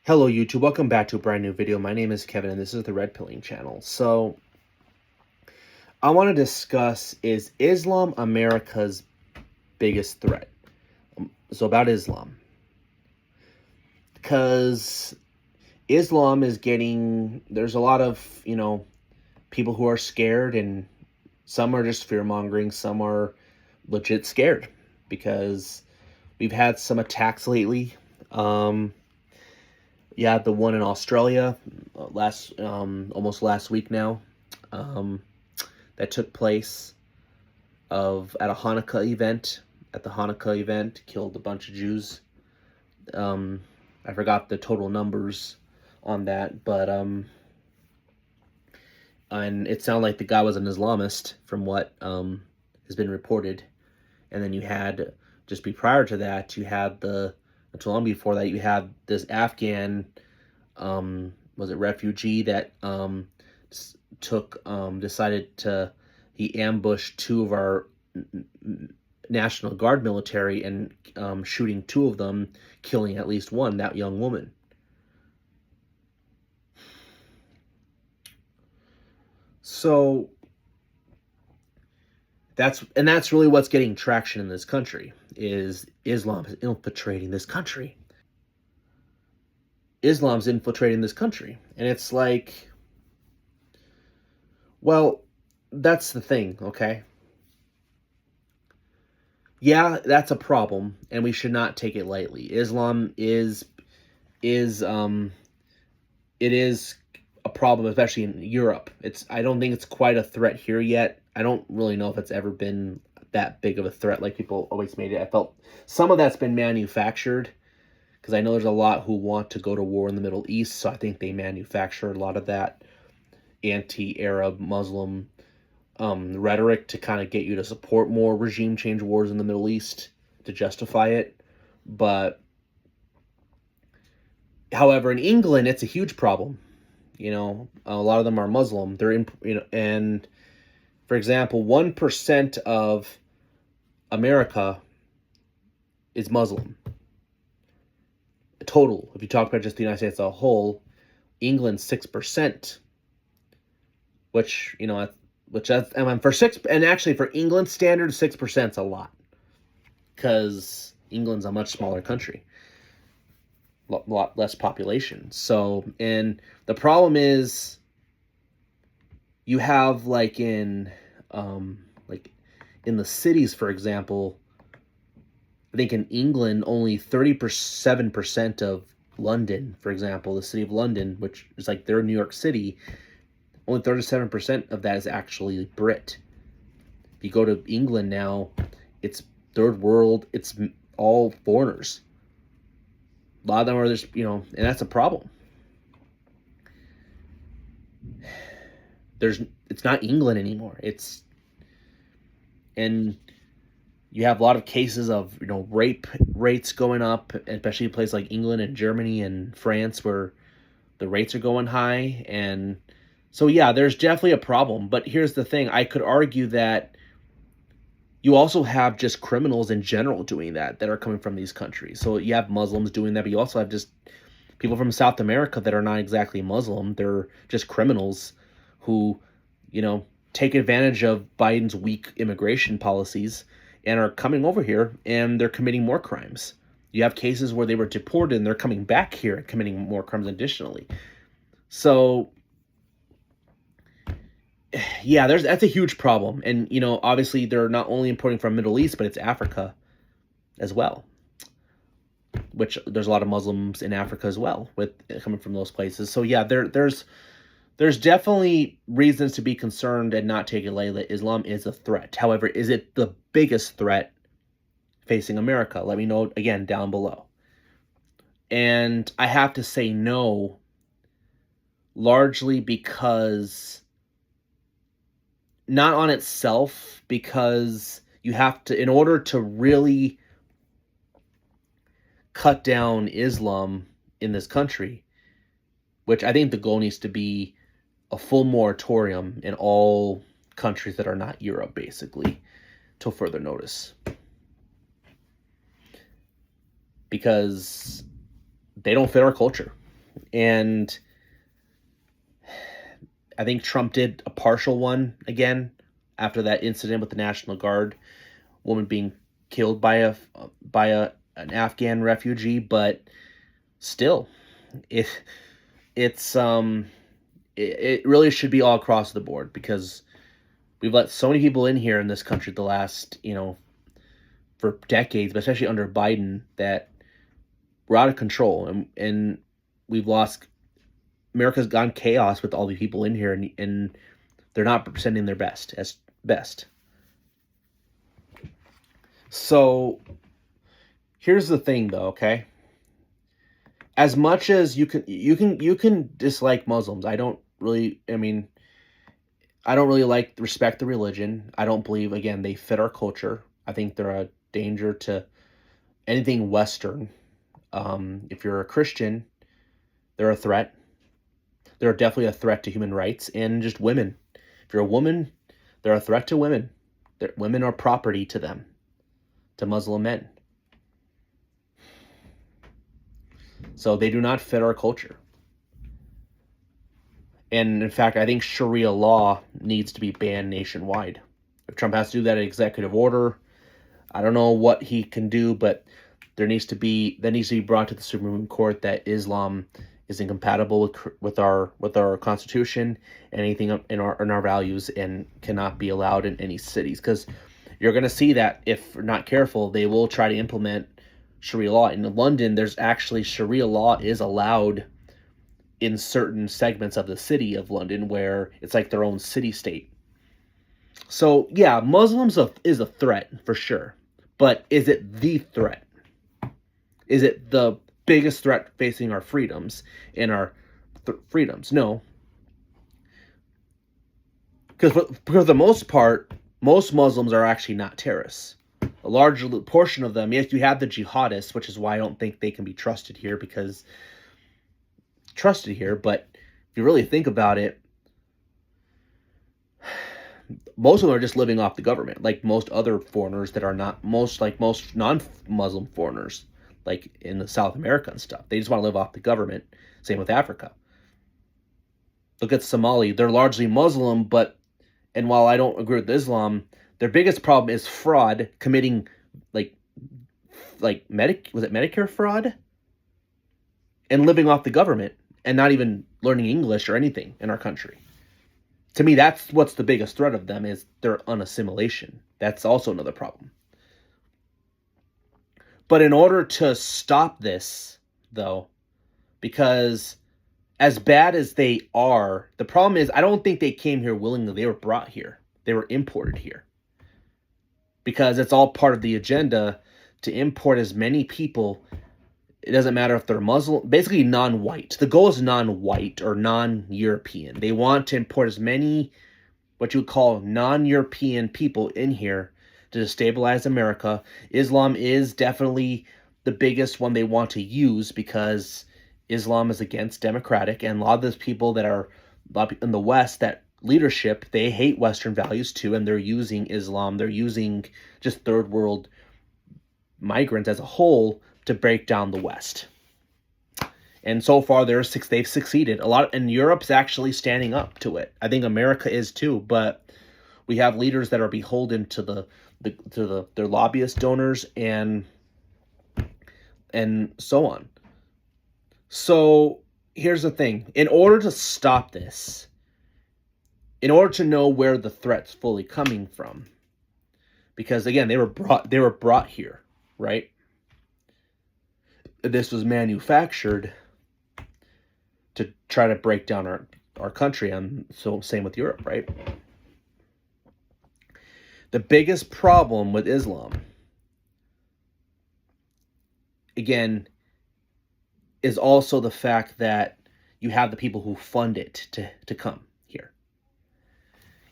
Hello YouTube, welcome back to a brand new video. My name is Kevin and this is the Red Pilling channel. So I want to discuss, is Islam America's biggest threat? So about Islam. Because Islam is there's a lot of, people who are scared, and some are just fear-mongering, some are legit scared because we've had some attacks lately. Yeah, the one in Australia almost last week now, that took place at a Hanukkah event. At the Hanukkah event, killed a bunch of Jews. I forgot the total numbers on that, but and it sounded like the guy was an Islamist from what has been reported. And then you had, just prior to that, you had not too long before that, you had this Afghan, was it refugee that he ambushed two of our National Guard military and shooting two of them, killing at least one, that young woman. So that's really what's getting traction in this country, is Islam is infiltrating this country. Islam's infiltrating this country. And it's like, well, that's the thing, okay? Yeah, that's a problem, and we should not take it lightly. Islam is it is a problem, especially in Europe. I don't think it's quite a threat here yet. I don't really know if it's ever been that big of a threat like people always made it. I felt some of that's been manufactured, because I know there's a lot who want to go to war in the Middle East, so I think they manufacture a lot of that anti-Arab Muslim rhetoric to kind of get you to support more regime change wars in the Middle East to justify it. But however, in England, it's a huge problem. A lot of them are Muslim. They're in, and for example, 1% of America is Muslim. Total, if you talk about just the United States as a whole, England's 6%, which for England standards, 6% is a lot, because England's a much smaller country, lot less population. So, and the problem is, you have in the cities, for example, I think in England only 37% of London, for example, the city of London, which is like their New York City, only 37% of that is actually Brit. If you go to England now, it's third world, it's all foreigners. A lot of them are just, and that's a problem. It's not England anymore. And you have a lot of cases of, rape rates going up, especially in places like England and Germany and France, where the rates are going high. And so, yeah, there's definitely a problem. But here's the thing. I could argue that you also have just criminals in general doing that are coming from these countries. So you have Muslims doing that, but you also have just people from South America that are not exactly Muslim. They're just criminals who, take advantage of Biden's weak immigration policies and are coming over here, and they're committing more crimes. You have cases where they were deported and they're coming back here and committing more crimes additionally. So, yeah, that's a huge problem. And, obviously they're not only importing from Middle East, but it's Africa as well, which there's a lot of Muslims in Africa as well, with coming from those places. So, yeah, there's definitely reasons to be concerned and not take it lightly. Islam is a threat. However, is it the biggest threat facing America? Let me know, again, down below. And I have to say no, largely because, not on itself, because you have to, in order to really cut down Islam in this country, which I think the goal needs to be a full moratorium in all countries that are not Europe, basically, till further notice. Because they don't fit our culture. And I think Trump did a partial one again after that incident with the National Guard woman being killed by an Afghan refugee, but still, it it's it really should be all across the board, because we've let so many people in here in this country the last, for decades, but especially under Biden, that we're out of control, and we've lost. America's gone chaos with all these people in here, and they're not presenting their best. So here's the thing, though. Okay, as much as you can dislike Muslims, I don't really. I mean, I don't really respect the religion. I don't believe, again, they fit our culture. I think they're a danger to anything Western. If you're a Christian, they're a threat. They're definitely a threat to human rights and just women. If you're a woman, they're a threat to women. Women are property to them, to Muslim men. So they do not fit our culture. And in fact, I think Sharia law needs to be banned nationwide. If Trump has to do that executive order, I don't know what he can do, but that needs to be brought to the Supreme Court that Islam is incompatible with our Constitution, anything in our values, and cannot be allowed in any cities. Because you're going to see that if we're not careful, they will try to implement Sharia law. In London, there's actually Sharia law is allowed in certain segments of the city of London where it's like their own city-state. So, yeah, Muslims is a threat for sure. But is it the threat? Is it the biggest threat facing our freedoms and our freedoms? No. Because for the most part, most Muslims are actually not terrorists. A large portion of them, yes, you have the jihadists, which is why I don't think they can be trusted here, but if you really think about it, most of them are just living off the government, like most other foreigners that are not, most non-Muslim foreigners, like in the South America and stuff. They just want to live off the government. Same with Africa. Look at Somali. They're largely Muslim, and while I don't agree with Islam, their biggest problem is fraud, committing was it Medicare fraud? And living off the government and not even learning English or anything in our country. To me, that's what's the biggest threat of them, is their unassimilation. That's also another problem. But in order to stop this, though, because as bad as they are, the problem is I don't think they came here willingly. They were brought here. They were imported here. Because it's all part of the agenda to import as many people. It doesn't matter if they're Muslim, basically non-white. The goal is non-white or non-European. They want to import as many what you would call non-European people in here to destabilize America. Islam is definitely the biggest one they want to use, because Islam is against democratic, and a lot of those people that are in the West, that leadership, they hate Western values too, and they're using Islam, they're using just third world migrants as a whole to break down the West. And so far they've succeeded. And Europe's actually standing up to it. I think America is too, but we have leaders that are beholden to their lobbyist donors and so on. So here's the thing. In order to stop this, in order to know where the threat's fully coming from, because again, they were brought here, right? This was manufactured to try to break down our country, and so same with Europe, right? The biggest problem with Islam, again, is also the fact that you have the people who fund it to come here.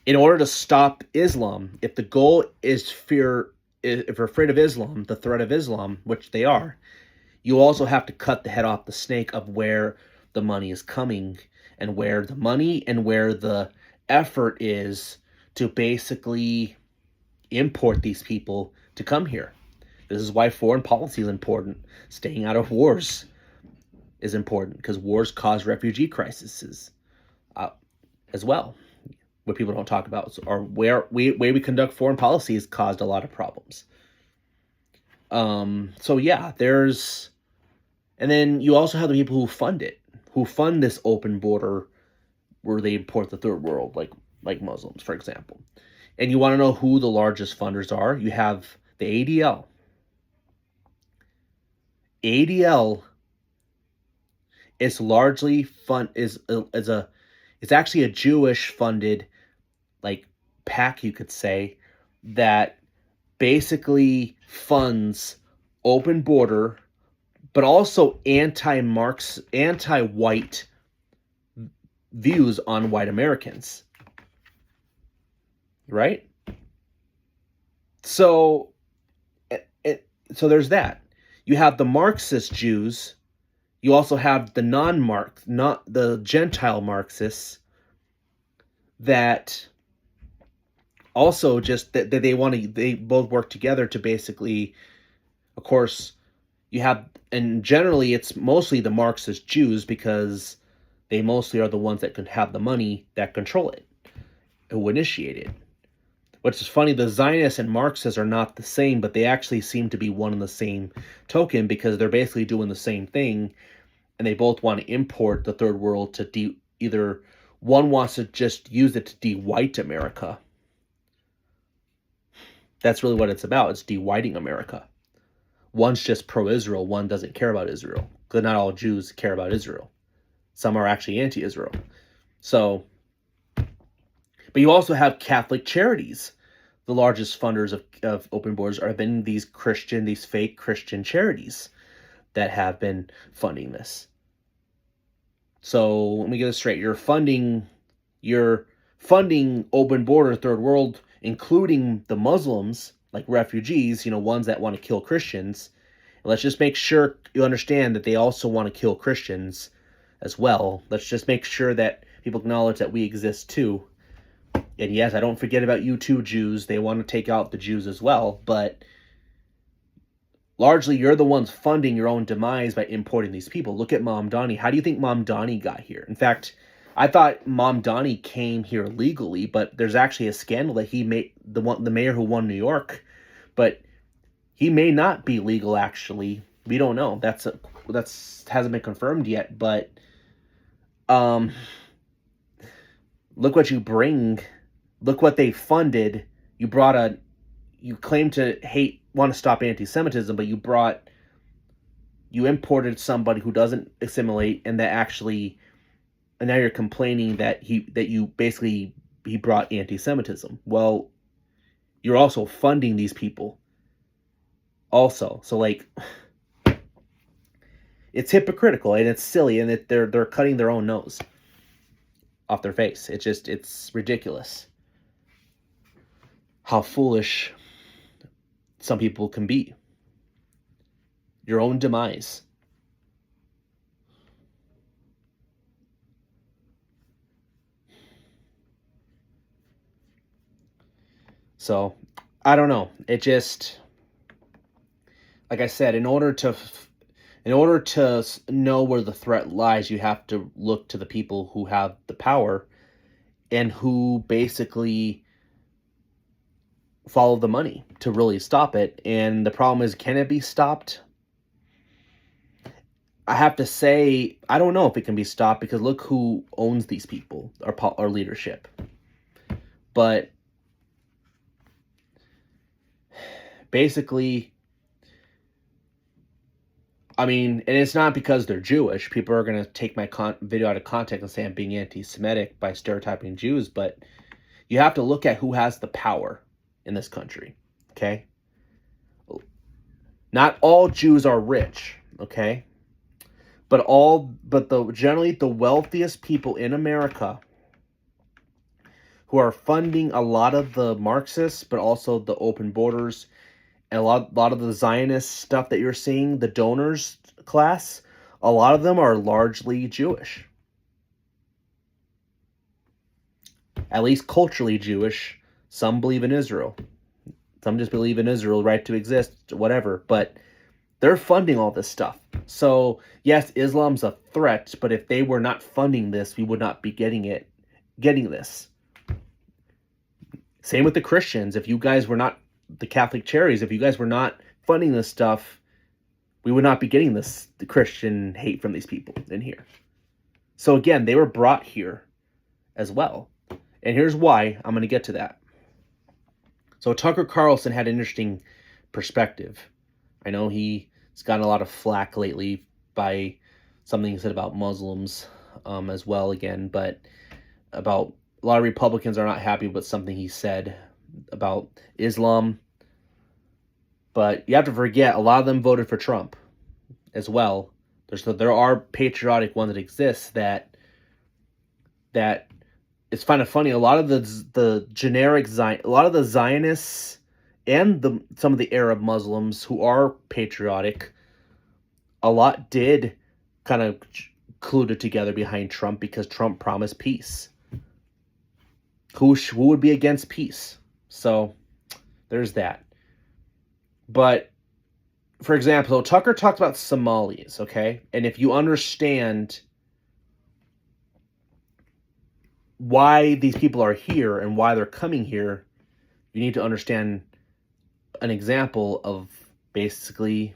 In order to stop Islam, if the goal is if you're afraid of Islam, the threat of Islam, which they are, you also have to cut the head off the snake of where the money is coming, and where the money and where the effort is to basically import these people to come here. This is why foreign policy is important. Staying out of wars. is important because wars cause refugee crises uh, as well. What people don't talk about, or way we conduct foreign policy has caused a lot of problems. So yeah, and then you also have the people who fund it, who fund this open border where they import the third world, like Muslims, for example. And you want to know who the largest funders are? You have the ADL. ADL is largely it's actually a Jewish funded like PAC, you could say, that basically funds open border, but also anti-white views on white Americans, right? So, so there's that. You have the Marxist Jews. You also have the not the Gentile Marxists that also just that they both work together to basically, of course, you have, and generally it's mostly the Marxist Jews because they mostly are the ones that can have the money that control it, who initiate it. Which is funny, the Zionists and Marxists are not the same, but they actually seem to be one and the same token because they're basically doing the same thing, and they both want to import the third world to either one wants to just use it to de-white America. That's really what it's about. It's de-whiting America. One's just pro-Israel, one doesn't care about Israel. Because not all Jews care about Israel. Some are actually anti-Israel. So, but you also have Catholic charities. The largest funders of open borders have been these fake Christian charities that have been funding this. So let me get this straight. You're funding open border third world, including the Muslims, like refugees, ones that want to kill Christians. And let's just make sure you understand that they also want to kill Christians as well. Let's just make sure that people acknowledge that we exist too. And yes, I don't forget about you too, Jews. They want to take out the Jews as well, but largely you're the ones funding your own demise by importing these people. Look at Mamdani. How do you think Mamdani got here? In fact, I thought Mamdani came here legally, but there's actually a scandal that he made, the mayor who won New York, but he may not be legal actually. We don't know. That's hasn't been confirmed yet, but look what you bring. Look what they funded. You claim to want to stop anti-Semitism, but you imported somebody who doesn't assimilate, and now you're complaining that he brought anti-Semitism. Well, you're also funding these people also. So it's hypocritical and it's silly, and that they're cutting their own nose off their face. It's ridiculous how foolish some people can be. Your own demise. So, I don't know. It just, like I said, in order to know where the threat lies, you have to look to the people who have the power and who basically follow the money to really stop it. And the problem is, can it be stopped? I have to say, I don't know if it can be stopped, because look who owns these people, our leadership. But basically, I mean, and it's not because they're Jewish. People are going to take my video out of context and say I'm being anti-Semitic by stereotyping Jews, but you have to look at who has the power in this country, okay? Not all Jews are rich, okay? But generally the wealthiest people in America who are funding a lot of the Marxists, but also the open borders, and a lot of the Zionist stuff that you're seeing, the donors class, a lot of them are largely Jewish. At least culturally Jewish. Some believe in Israel. Some just believe in Israel, right to exist, whatever. But They're funding all this stuff. So yes, Islam's a threat, but if they were not funding this, we would not be getting this. Same with the Christians. If you guys were not the Catholic Cherries, if you guys were not funding this stuff, we would not be getting the Christian hate from these people in here. So again, they were brought here as well. And here's why. I'm going to get to that. So Tucker Carlson had an interesting perspective. I know he's gotten a lot of flack lately by something he said about Muslims as well again, but about a lot of Republicans are not happy with something he said about Islam. But you have to forget, a lot of them voted for Trump as well. There are patriotic ones that exist that it's kind of funny. A lot of the generic a lot of the Zionists and some of the Arab Muslims who are patriotic, a lot did kind of colluded together behind Trump because Trump promised peace. Who would be against peace? So there's that. But for example, Tucker talked about Somalis, okay? And if you understand why these people are here and why they're coming here, you need to understand an example of basically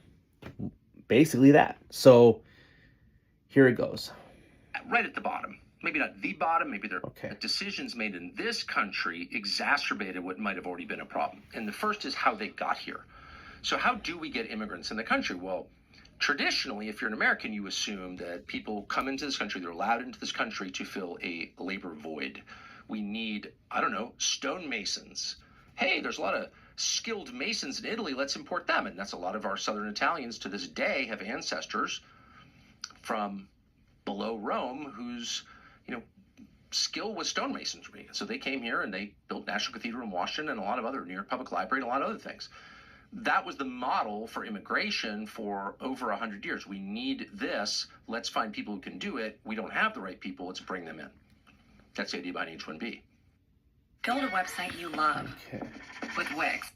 that. So here it goes. Right at the bottom. Maybe not the bottom, maybe there are decisions made in this country exacerbated what might have already been a problem. And the first is how they got here. So how do we get immigrants in the country? Well, traditionally, if you're an American, you assume that people come into this country, they're allowed into this country to fill a labor void. We need, I don't know, stonemasons. Hey, there's a lot of skilled masons in Italy, let's import them. And that's a lot of our Southern Italians to this day have ancestors from below Rome whose, skill was stonemasonry. So they came here and they built National Cathedral in Washington and a lot of other, New York Public Library and a lot of other things. That was the model for immigration for over 100 years. We need this. Let's find people who can do it. We don't have the right people. Let's bring them in. That's the idea behind H-1B. Build a website you love with Wix.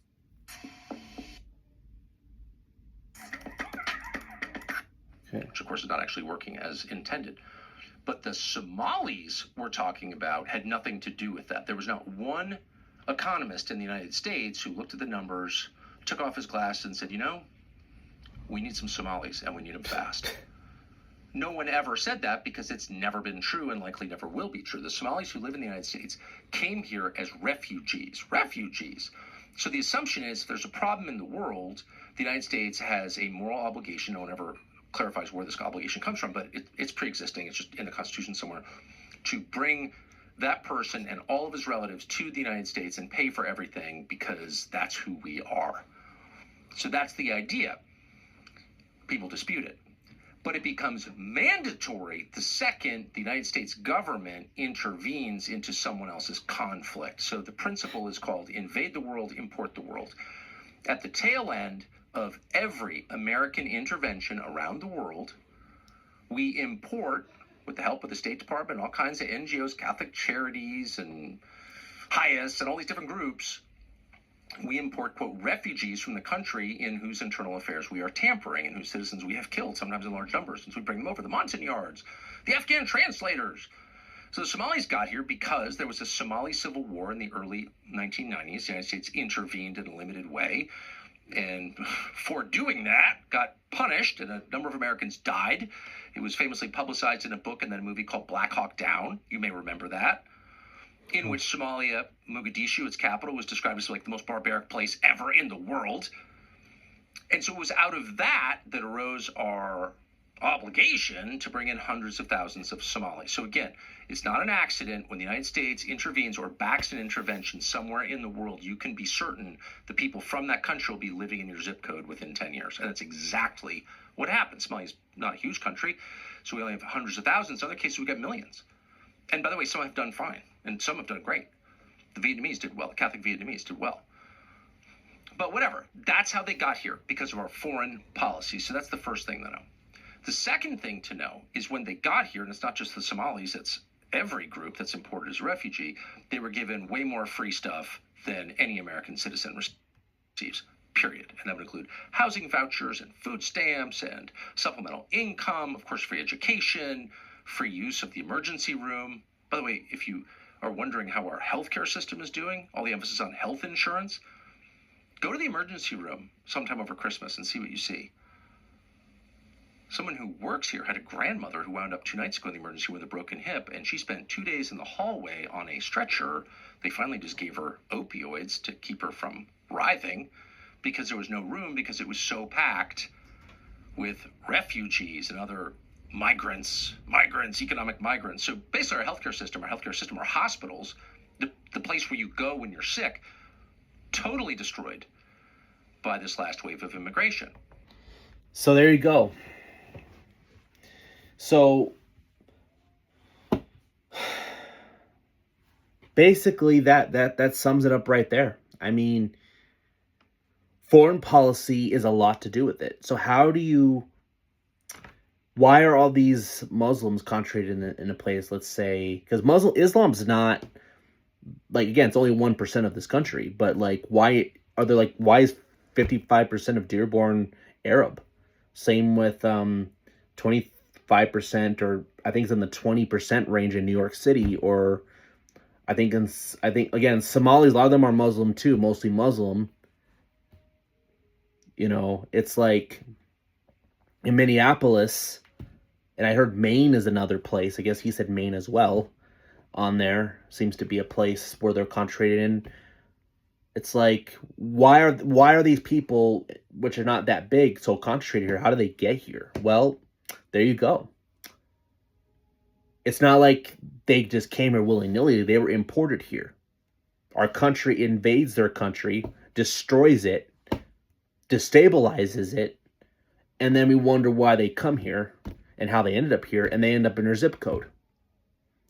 Which, of course, is not actually working as intended. But the Somalis we're talking about had nothing to do with that. There was not one economist in the United States who looked at the numbers, took off his glasses and said, we need some Somalis and we need them fast. No one ever said that because it's never been true and likely never will be true. The Somalis who live in the United States came here as refugees. So the assumption is if there's a problem in the world, the United States has a moral obligation. No one ever clarifies where this obligation comes from, but it's pre-existing. It's just in the Constitution somewhere, to bring that person and all of his relatives to the United States and pay for everything because that's who we are. So that's the idea. People dispute it. But it becomes mandatory the second the United States government intervenes into someone else's conflict. So the principle is called invade the world, import the world. At the tail end of every American intervention around the world, we import, with the help of the State Department, all kinds of NGOs, Catholic Charities and HIAS and all these different groups, we import, quote, refugees from the country in whose internal affairs we are tampering and whose citizens we have killed, sometimes in large numbers, since we bring them over. The Montagnards, the Afghan translators. So the Somalis got here because there was a Somali civil war in the early 1990s. The United States intervened in a limited way, and for doing that, got punished, and a number of Americans died. It was famously publicized in a book and then a movie called Black Hawk Down. You may remember that, in which Somalia, Mogadishu, its capital, was described as like the most barbaric place ever in the world. And so it was out of that that arose our obligation to bring in hundreds of thousands of Somalis. So again, it's not an accident when the United States intervenes or backs an intervention somewhere in the world. You can be certain the people from that country will be living in your zip code within 10 years. And that's exactly what happened. Somalia is not a huge country, so we only have hundreds of thousands. In other cases, we've got millions. And by the way, some have done fine, and some have done great. The Vietnamese did well. The Catholic Vietnamese did well. But whatever, that's how they got here, because of our foreign policy. So that's the first thing to know. The second thing to know is when they got here, and it's not just the Somalis, it's every group that's imported as a refugee, they were given way more free stuff than any American citizen receives, period. And that would include housing vouchers and food stamps and supplemental income, of course, free education, free use of the emergency room. By the way, if you are wondering how our healthcare system is doing, all the emphasis on health insurance, go to the emergency room sometime over Christmas and see what you see. Someone who works here had a grandmother who wound up 2 nights ago in the emergency room with a broken hip, and she spent 2 days in the hallway on a stretcher. They finally just gave her opioids to keep her from writhing because there was no room, because it was so packed with refugees and other migrants, economic migrants. So basically our healthcare system, our hospitals, the place where you go when you're sick, totally destroyed by this last wave of immigration. So there you go. So basically that sums it up right there. I mean, foreign policy is a lot to do with it. So why are all these Muslims concentrated in a place, let's say, because Islam's not, like, again, it's only 1% of this country, but like, why is 55% of Dearborn Arab? Same with 25%, or I think it's in the 20% range in New York City, or I think again, Somalis, a lot of them are Muslim too, mostly Muslim. You know, it's like in Minneapolis, and I heard Maine is another place. I guess he said Maine as well on there. Seems to be a place where they're concentrated in. It's like, why are these people, which are not that big, so concentrated here? How do they get here? Well, there you go. It's not like they just came here willy-nilly. They were imported here. Our country invades their country, destroys it, destabilizes it, and then we wonder why they come here and how they ended up here, and they end up in their zip code.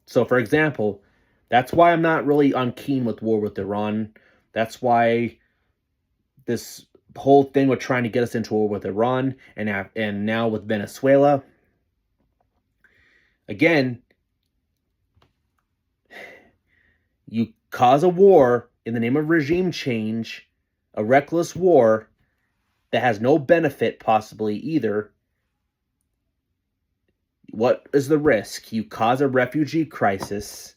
So, for example, that's why I'm not really on keen with war with Iran. That's why this whole thing with trying to get us into war with Iran and now with Venezuela. Again, you cause a war in the name of regime change, a reckless war that has no benefit possibly either. What is the risk? You cause a refugee crisis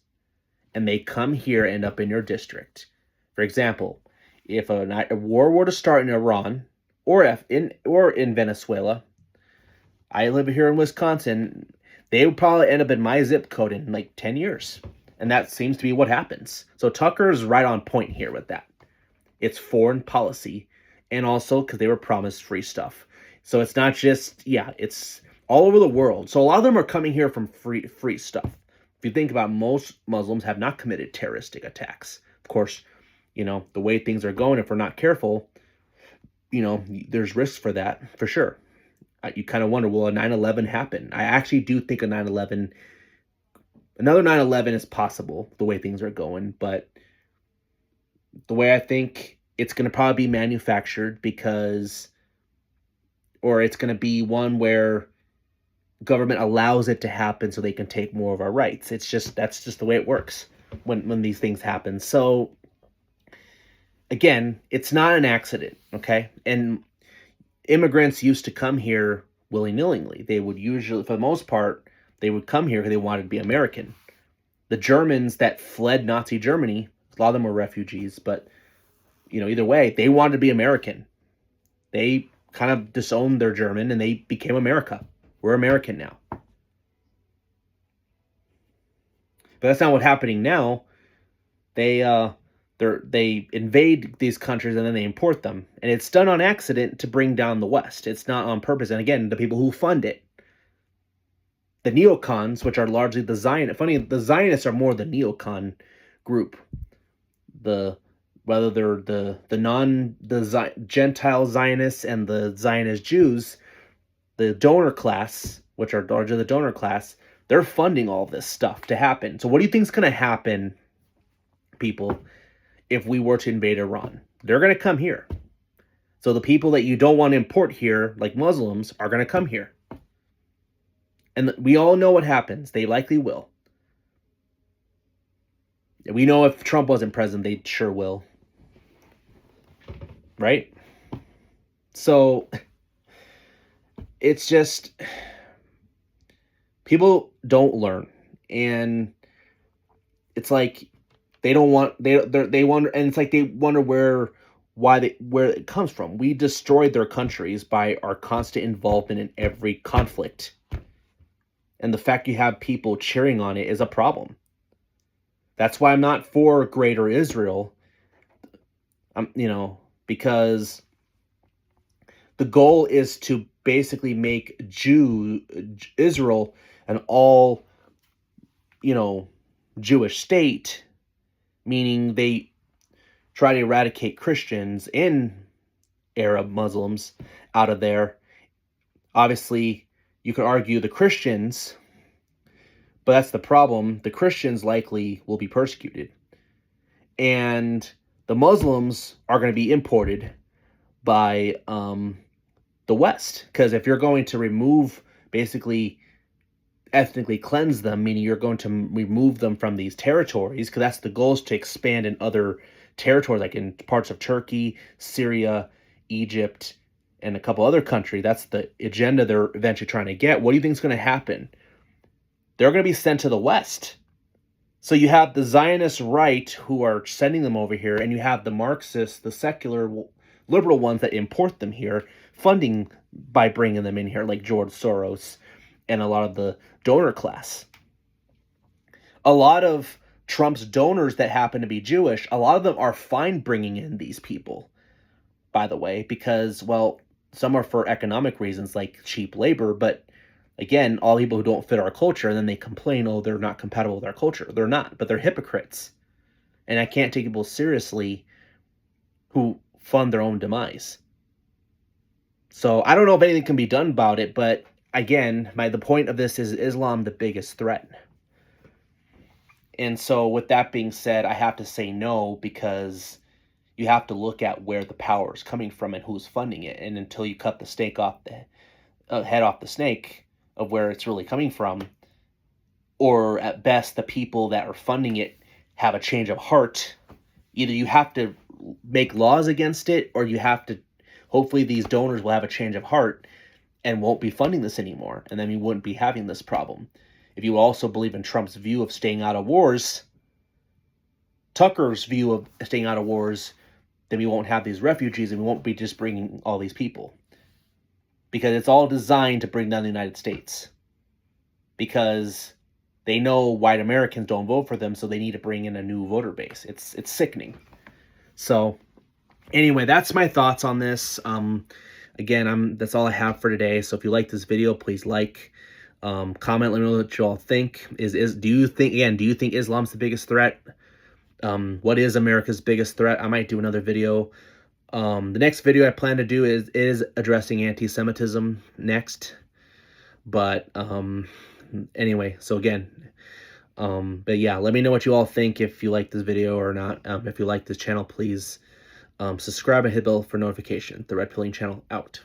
and they come here and end up in your district. For example, if a war were to start in Iran or in Venezuela, I live here in Wisconsin, they would probably end up in my zip code in like 10 years. And that seems to be what happens. So Tucker is right on point here with that. It's foreign policy, and also because they were promised free stuff. So it's not just, it's all over the world. So a lot of them are coming here from free stuff. If you think about it, most Muslims have not committed terroristic attacks. Of course, you know, the way things are going, if we're not careful, you know, there's risks for that, for sure. You kind of wonder, will a 9/11 happen? I actually do think another 9/11 is possible, the way things are going, but the way I think it's going to probably be manufactured or it's going to be one where government allows it to happen so they can take more of our rights. That's just the way it works when these things happen. So again, it's not an accident, okay? And immigrants used to come here willy-nilly. They would usually, for the most part, they would come here because they wanted to be American. The Germans that fled Nazi Germany, a lot of them were refugees, but, you know, either way, they wanted to be American. They kind of disowned their German and they became America. We're American now. But that's not what's happening now. They invade these countries and then they import them. And it's done on accident to bring down the West. It's not on purpose. And again, the people who fund it, the neocons, which are largely the Zionists. Funny, the Zionists are more the neocon group. Whether they're the Gentile Zionists and the Zionist Jews, the donor class, which are largely the donor class, they're funding all this stuff to happen. So what do you think is going to happen, people, if we were to invade Iran? They're going to come here. So the people that you don't want to import here, like Muslims, are going to come here. And we all know what happens. They likely will. We know if Trump wasn't president, they sure will. Right? So it's just people don't learn, and it's like they don't want they wonder, and it's like they wonder where it comes from. We destroyed their countries by our constant involvement in every conflict, and the fact you have people cheering on it is a problem. That's why I'm not for Greater Israel. Because the goal is to basically make Israel an all, Jewish state, meaning they try to eradicate Christians and Arab Muslims out of there. Obviously, you could argue the Christians, but that's the problem. The Christians likely will be persecuted. And the Muslims are going to be imported by the West. Because if you're going to remove, basically ethnically cleanse them, meaning you're going to remove them from these territories, because that's the goal, is to expand in other territories, like in parts of Turkey, Syria, Egypt, and a couple other countries. That's the agenda they're eventually trying to get. What do you think is going to happen? They're going to be sent to the West. So you have the Zionist right who are sending them over here, and you have the Marxists, the secular liberal ones that import them here, funding by bringing them in here, like George Soros and a lot of the donor class. A lot of Trump's donors that happen to be Jewish, a lot of them are fine bringing in these people, by the way, because, well, some are for economic reasons, like cheap labor, but again, all people who don't fit our culture, and then they complain, oh, they're not compatible with our culture. They're not, but they're hypocrites. And I can't take people seriously who fund their own demise. So I don't know if anything can be done about it, but again, the point of this is Islam the biggest threat? And so with that being said, I have to say no, because you have to look at where the power is coming from and who's funding it. And until you cut the snake off the head off the snake of where it's really coming from, or at best the people that are funding it have a change of heart, either you have to make laws against it, or you have to, hopefully these donors will have a change of heart and won't be funding this anymore, and then we wouldn't be having this problem. If you also believe in Trump's view of staying out of wars, Tucker's view of staying out of wars, then we won't have these refugees, and we won't be just bringing all these people. Because it's all designed to bring down the United States. Because they know white Americans don't vote for them, so they need to bring in a new voter base. It's sickening. So, anyway, that's my thoughts on this. Again, that's all I have for today. So if you like this video, please like, comment, let me know what you all think. Do you think Islam's the biggest threat? What is America's biggest threat? I might do another video. The next video I plan to do is addressing anti-Semitism next. But anyway, so again, but yeah, let me know what you all think, if you like this video or not. If you like this channel, please subscribe and hit the bell for notification. The Red Pilling Channel out.